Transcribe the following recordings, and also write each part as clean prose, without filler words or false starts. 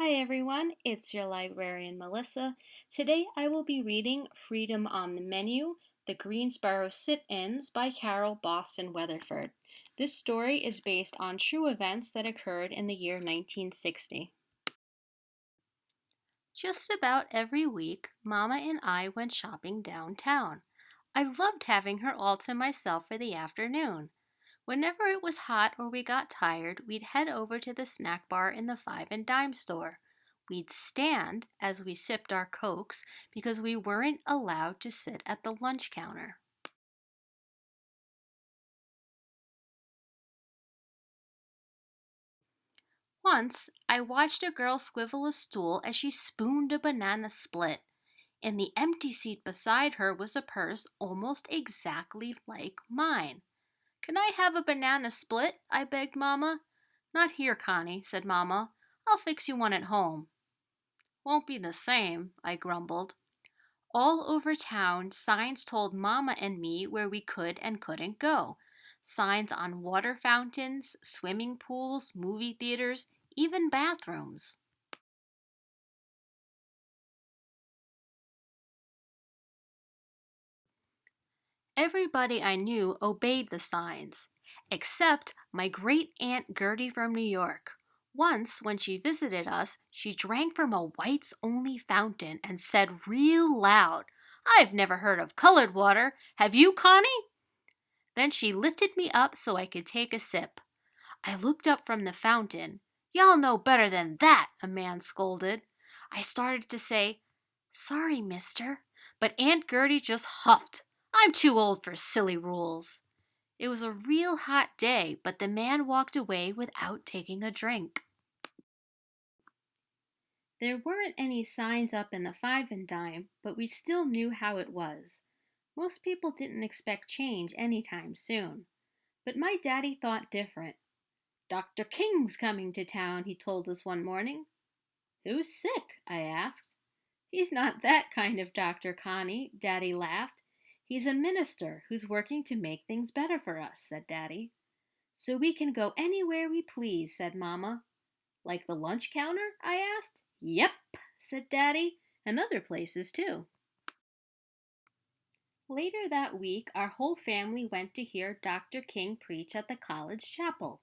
Hi everyone, it's your librarian Melissa. Today I will be reading Freedom on the Menu, The Greensboro Sit-Ins by Carol Boston Weatherford. This story is based on true events that occurred in the year 1960. Just about every week, Mama and I went shopping downtown. I loved having her all to myself for the afternoon. Whenever it was hot or we got tired, we'd head over to the snack bar in the five and dime store. We'd stand as we sipped our Cokes because we weren't allowed to sit at the lunch counter. Once, I watched a girl swivel a stool as she spooned a banana split. In the empty seat beside her was a purse almost exactly like mine. "Can I have a banana split?" I begged Mamma. "Not here, Connie," said Mamma. "I'll fix you one at home." "Won't be the same," I grumbled. All over town, signs told Mamma and me where we could and couldn't go. Signs on water fountains, swimming pools, movie theaters, even bathrooms. Everybody I knew obeyed the signs, except my great aunt Gertie from New York. Once, when she visited us, she drank from a whites only fountain and said real loud, "I've never heard of colored water. Have you, Connie?" Then she lifted me up so I could take a sip. I looked up from the fountain. "Y'all know better than that," a man scolded. I started to say, "Sorry, mister," but Aunt Gertie just huffed. "I'm too old for silly rules." It was a real hot day, but the man walked away without taking a drink. There weren't any signs up in the five and dime, but we still knew how it was. Most people didn't expect change anytime soon. But my daddy thought different. "Dr. King's coming to town," he told us one morning. "Who's sick?" I asked. "He's not that kind of doctor, Connie," Daddy laughed. "He's a minister who's working to make things better for us," said Daddy. "So we can go anywhere we please," said Mama. "Like the lunch counter?" I asked. "Yep," said Daddy, "and other places too." Later that week, our whole family went to hear Dr. King preach at the college chapel.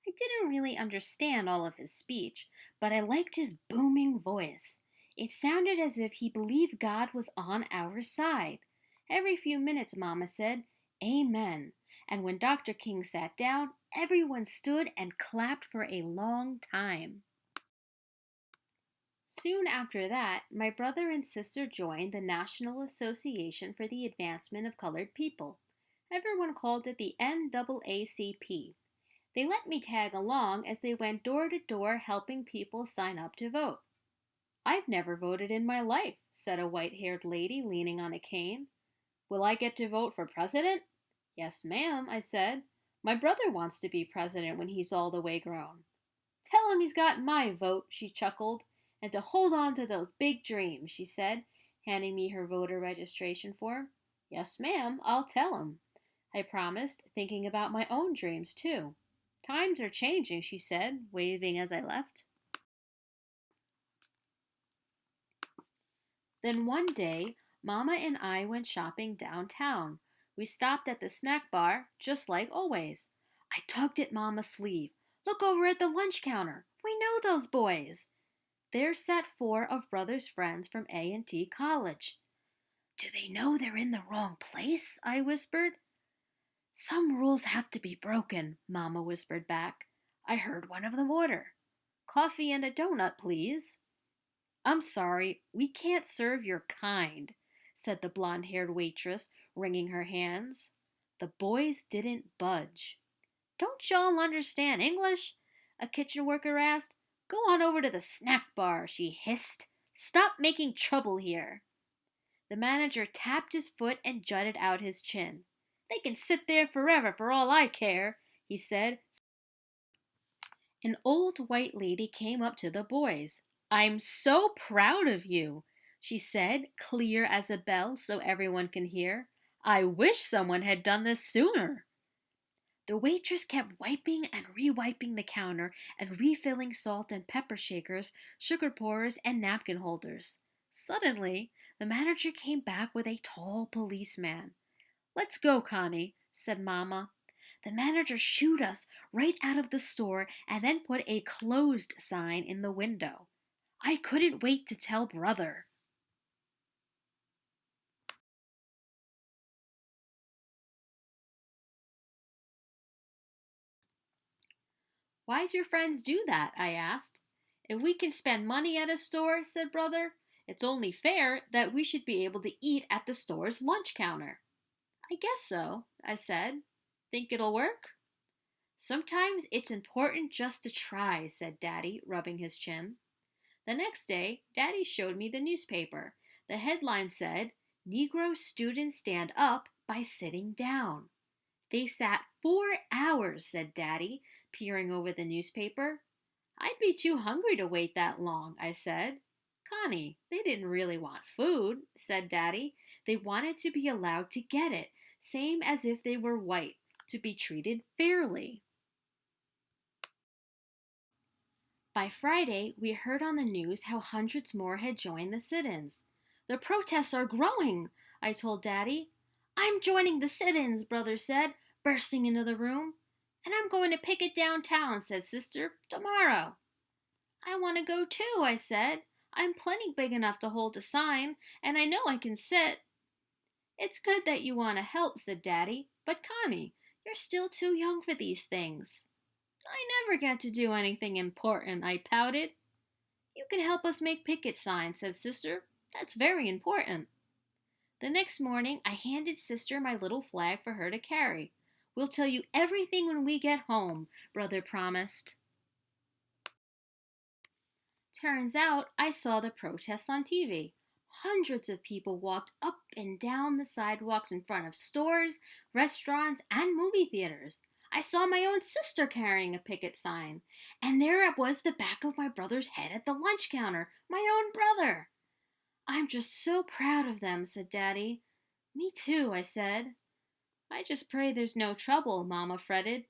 I didn't really understand all of his speech, but I liked his booming voice. It sounded as if he believed God was on our side. Every few minutes, Mama said, "Amen." And when Dr. King sat down, everyone stood and clapped for a long time. Soon after that, my brother and sister joined the National Association for the Advancement of Colored People. Everyone called it the NAACP. They let me tag along as they went door to door helping people sign up to vote. "I've never voted in my life," said a white-haired lady leaning on a cane. "Will I get to vote for president?" "Yes, ma'am," I said. "My brother wants to be president when he's all the way grown." "Tell him he's got my vote," she chuckled. "And to hold on to those big dreams," she said, handing me her voter registration form. "Yes, ma'am, I'll tell him," I promised, thinking about my own dreams, too. "Times are changing," she said, waving as I left. Then one day, Mama and I went shopping downtown. We stopped at the snack bar, just like always. I tugged at Mama's sleeve. "Look over at the lunch counter. We know those boys." There sat four of Brother's friends from A&T College. "Do they know they're in the wrong place?" I whispered. "Some rules have to be broken," Mama whispered back. I heard one of them order, "Coffee and a donut, please." "I'm sorry, we can't serve your kind," said the blonde-haired waitress, wringing her hands. The boys didn't budge. "Don't y'all understand English?" a kitchen worker asked. "Go on over to the snack bar," she hissed. "Stop making trouble here." The manager tapped his foot and jutted out his chin. "They can sit there forever for all I care," he said. An old white lady came up to the boys. "I'm so proud of you," she said, clear as a bell so everyone can hear. "I wish someone had done this sooner." The waitress kept wiping and re-wiping the counter and refilling salt and pepper shakers, sugar pourers, and napkin holders. Suddenly, the manager came back with a tall policeman. "Let's go, Connie," said Mama. The manager shooed us right out of the store and then put a closed sign in the window. I couldn't wait to tell Brother. "Why'd your friends do that?" I asked. "If we can spend money at a store," said Brother, "it's only fair that we should be able to eat at the store's lunch counter." "I guess so," I said. "Think it'll work?" "Sometimes it's important just to try," said Daddy, rubbing his chin. The next day, Daddy showed me the newspaper. The headline said, "Negro students stand up by sitting down." "They sat 4 hours," said Daddy, peering over the newspaper. "I'd be too hungry to wait that long," I said. "Connie, they didn't really want food," said Daddy. "They wanted to be allowed to get it, same as if they were white, to be treated fairly." By Friday, we heard on the news how hundreds more had joined the sit-ins. "The protests are growing," I told Daddy. "I'm joining the sit-ins," Brother said, bursting into the room. "And I'm going to picket downtown," said Sister, "tomorrow." "I want to go too," I said. "I'm plenty big enough to hold a sign, and I know I can sit." "It's good that you want to help," said Daddy, "but Connie, you're still too young for these things." "I never get to do anything important," I pouted. "You can help us make picket signs," said Sister. "That's very important." The next morning, I handed Sister my little flag for her to carry. "We'll tell you everything when we get home," Brother promised. Turns out I saw the protests on TV. Hundreds of people walked up and down the sidewalks in front of stores, restaurants, and movie theaters. I saw my own sister carrying a picket sign. And there it was, the back of my brother's head at the lunch counter. My own brother. "I'm just so proud of them," said Daddy. "Me too," I said. "I just pray there's no trouble," Mama fretted.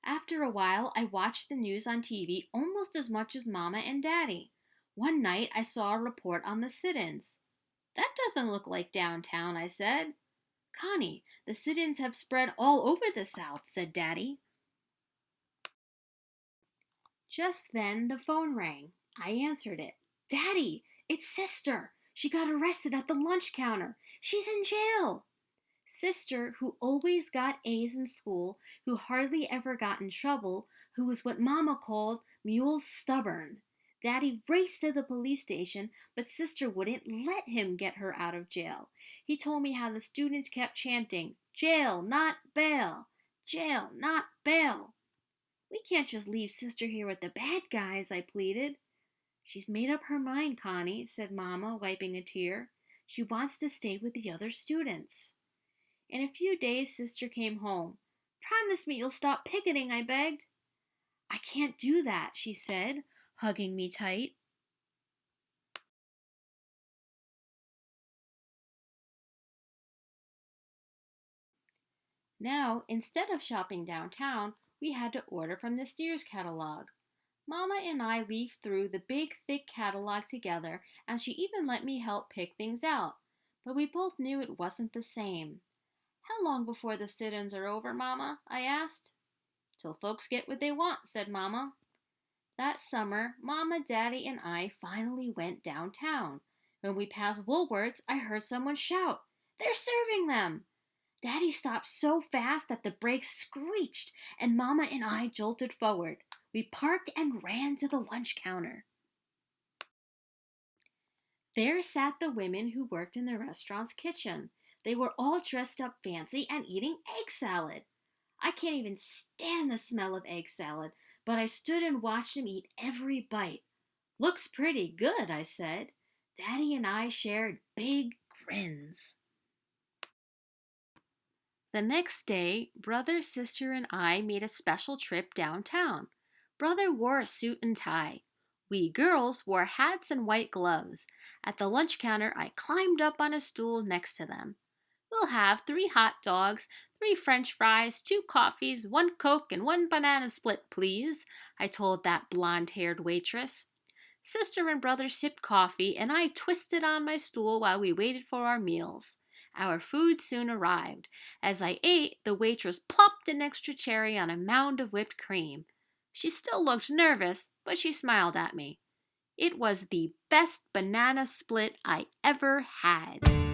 After a while, I watched the news on TV almost as much as Mama and Daddy. One night, I saw a report on the sit-ins. "That doesn't look like downtown," I said. "Connie, the sit-ins have spread all over the South," said Daddy. Just then, the phone rang. I answered it. "Daddy, it's Sister. She got arrested at the lunch counter. She's in jail." Sister, who always got A's in school, who hardly ever got in trouble, who was what Mama called mule stubborn. Daddy raced to the police station, but Sister wouldn't let him get her out of jail. He told me how the students kept chanting, "Jail, not bail! Jail, not bail!" "We can't just leave Sister here with the bad guys," I pleaded. "She's made up her mind, Connie," said Mama, wiping a tear. "She wants to stay with the other students." In a few days, Sister came home. "Promise me you'll stop picketing," I begged. "I can't do that," she said, hugging me tight. Now, instead of shopping downtown, we had to order from the Sears catalog. Mama and I leafed through the big, thick catalog together, and she even let me help pick things out. But we both knew it wasn't the same. "How long before the sit-ins are over, Mama?" I asked. "Till folks get what they want," said Mama. That summer, Mama, Daddy, and I finally went downtown. When we passed Woolworth's, I heard someone shout, "They're serving them!" Daddy stopped so fast that the brakes screeched, and Mama and I jolted forward. We parked and ran to the lunch counter. There sat the women who worked in the restaurant's kitchen. They were all dressed up fancy and eating egg salad. I can't even stand the smell of egg salad, but I stood and watched them eat every bite. "Looks pretty good," I said. Daddy and I shared big grins. The next day, Brother, Sister, and I made a special trip downtown. Brother wore a suit and tie. We girls wore hats and white gloves. At the lunch counter, I climbed up on a stool next to them. We'll have 3 hot dogs, 3 French fries, 2 coffees, 1 Coke, and 1 banana split, please, I told that blonde haired waitress. Sister and brother sipped coffee, and I twisted on my stool while we waited for our meals. Our food soon arrived. As I ate, the waitress plopped an extra cherry on a mound of whipped cream. She still looked nervous, but she smiled at me. It was the best banana split I ever had.